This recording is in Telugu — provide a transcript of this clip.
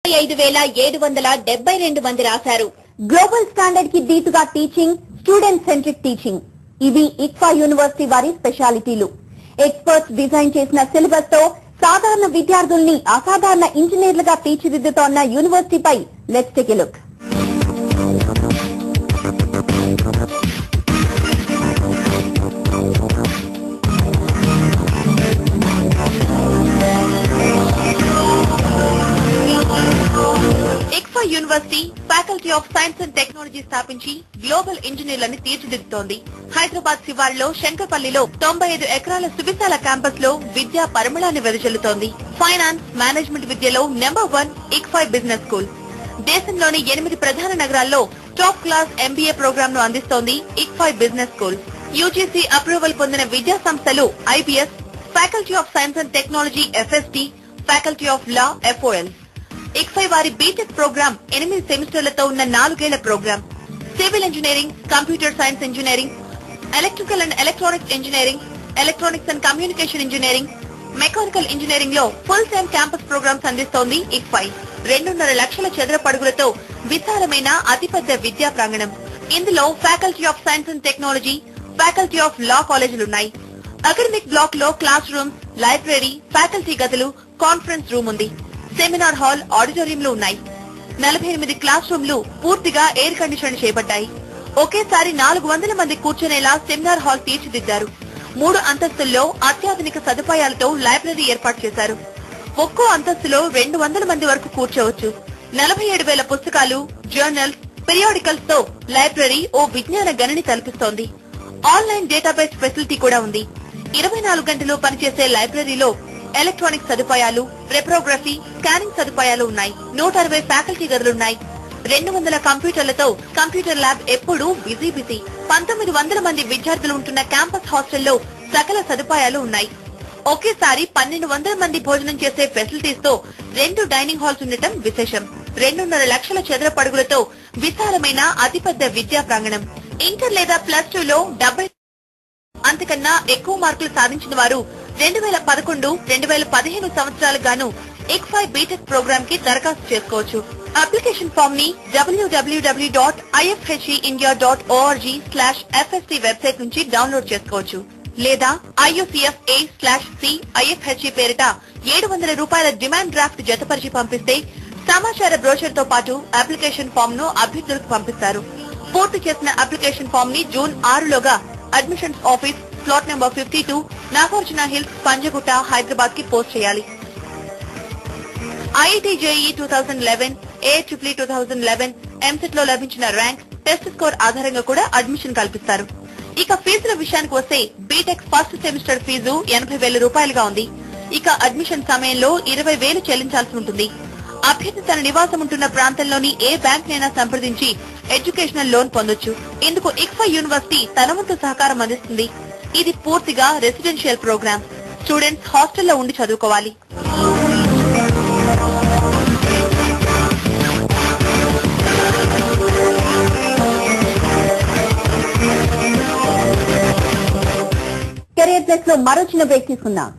55,772 మంది రాశారు. గ్లోబల్ స్టాండర్డ్ కి దీటుగా టీచింగ్, స్టూడెంట్ సెంట్రిక్ టీచింగ్, ఇవి ఇక్ఫా యూనివర్సిటీ వారి స్పెషాలిటీలు. ఎక్స్పర్ట్స్ డిజైన్ చేసిన సిలబస్ తో సాధారణ విద్యార్థుల్ని అసాధారణ ఇంజనీర్లుగా తీర్చిదిద్దుతోన్న యూనివర్సిటీపై let's take a look. ICFAI university faculty of science and technology స్థాపించి గ్లోబల్ ఇంజనీర్లని తీర్చిదిద్దుతోంది. హైదరాబాద్ శివార్లో శంకర్పల్లిలో 95 ఎకరాల సువిశాల క్యాంపస్ లో విద్యా పరిమళాన్ని వెదజల్లుతోంది. ఫైనాన్స్, మేనేజ్మెంట్ విద్యలో నెంబర్ 1 ఇక్ఫా బిజినెస్ స్కూల్. దేశంలోని 8 ప్రధాన నగరాల్లో టాప్ క్లాస్ ఎంబీఏ ప్రోగ్రామ్ ను అందిస్తోంది ICFAI business school. UGC approval పొందిన విద్యా సంస్థలు IBS, faculty of science and technology FST, faculty of law FOL. ICFAI వారి బీటెక్ ప్రోగ్రామ్ 8 సెమిస్టర్లతో ఉన్న 4 ఏళ్ల program. Civil engineering, computer science engineering, electrical and electronics engineering, electronics and communication engineering, mechanical engineering లో ఫుల్ టైమ్ క్యాంపస్ ప్రోగ్రామ్స్ అందిస్తోంది ఇక్ఫా. 2.5 లక్షల చదరపు అడుగులతో విశాలమైన అతిపెద్ద విద్యా ప్రాంగణం. ఇందులో faculty of science and technology, faculty of law కాలేజీలున్నాయి. అకాడమిక్ బ్లాక్ లో క్లాస్ రూమ్స్, లైబ్రరీ, ఫ్యాకల్టీ గదులు, కాన్ఫరెన్స్ రూమ్ ఉంది. సెమినార్ హాల్, ఆడిటోరియంలు ఉన్నాయి. 48 క్లాస్ రూమ్లు పూర్తిగా ఎయిర్ కండిషన్ చేయబడ్డాయి. ఒకేసారి 400 మంది కూర్చునేలా సెమినార్ హాల్ తీర్చిదిద్దారు. 3 అంతస్తుల్లో అత్యాధునిక సదుపాయాలతో లైబ్రరీ ఏర్పాటు చేశారు. ఒక్కో అంతస్తులో 200 మంది వరకు కూర్చోవచ్చు. 47,000 పుస్తకాలు, జర్నల్స్, పీరియాడికల్స్ తో లైబ్రరీ ఓ విజ్ఞాన గనిని తలపిస్తోంది. ఆన్లైన్ డేటాబేస్ ఫెసిలిటీ కూడా ఉంది. 24 గంటలు పనిచేసే లైబ్రరీలో ఎలక్ట్రానిక్ సదుపాయాలు, రెప్రోగ్రఫీ, స్కానింగ్ సదుపాయాలు ఉన్నాయి. 160 ఫ్యాకల్టీ గదులున్నాయి. 200 కంప్యూటర్లతో కంప్యూటర్ ల్యాబ్ ఎప్పుడూ బిజీ. 1900 మంది విద్యార్థులు ఉంటున్న క్యాంపస్ హాస్టల్లో సకల సదుపాయాలు ఉన్నాయి. ఒకేసారి 1200 మంది భోజనం చేసే ఫెసిలిటీస్ తో 2 డైనింగ్ హాల్స్ ఉండటం విశేషం. 2.5 లక్షల చదరపు అడుగులతో విశాలమైన అతిపెద్ద విద్యా ప్రాంగణం. ఇంటర్ లేదా ప్లస్ 2 లో 70 అంతకన్నా ఎక్కువ మార్కులు సాధించిన వారు 2011, 2015 సంవత్సరాలకు గాను ఇక్ఫా బీటెక్ ప్రోగ్రామ్ కి దరఖాస్తు చేసుకోవచ్చు. అప్లికేషన్ ఫామ్ ని www.ifhindia.org/fsc వెబ్సైట్ నుంచి డౌన్లోడ్ చేసుకోవచ్చు. లేదా IUCFA/C/IFHE పేరిట 700 రూపాయల డిమాండ్ డ్రాఫ్ట్ జతపరిచి పంపిస్తే సమాచార బ్రోషర్ తో పాటు అప్లికేషన్ ఫామ్ ను అభ్యర్థులకు పంపిస్తారు. పూర్తి చేసిన అప్లికేషన్ ఫామ్ ని జూన్ 6 లోగా admissions office, plot number 52, Nagarjuna hills, Panjagutta, Hyderabad కి పోస్ట్ చేయాలి. ఐఐటీ జేఈఈ 2011, ఏఐట్రిపుల్ 2011, ఎంసెట్ లో లభించిన ర్యాంక్, టెస్ట్ స్కోర్ ఆధారంగా కూడా అడ్మిషన్ కల్పిస్తారు. ఇక ఫీజుల విషయానికి వస్తే బీటెక్ ఫస్ట్ సెమిస్టర్ ఫీజు 80,000 రూపాయలుగా ఉంది. ఇక అడ్మిషన్ సమయంలో 20,000 చెల్లించాల్సి ఉంటుంది. అభ్యర్థి తన నివాసం ఉంటున్న ప్రాంతంలోని ఏ బ్యాంక్ నైనా సంప్రదించి ఎడ్యుకేషనల్ లోన్ పొందొచ్చు. ఇందుకు ఇక్ఫా యూనివర్సిటీ తన వంతు సహకారం అందిస్తుంది. ఇది పూర్తిగా రెసిడెన్షియల్ ప్రోగ్రామ్. స్టూడెంట్స్ హాస్టల్లో ఉండి చదువుకోవాలి. కెరియర్ ప్లస్ లో మరో చిన్న బ్రేక్ తీసుకుందాం.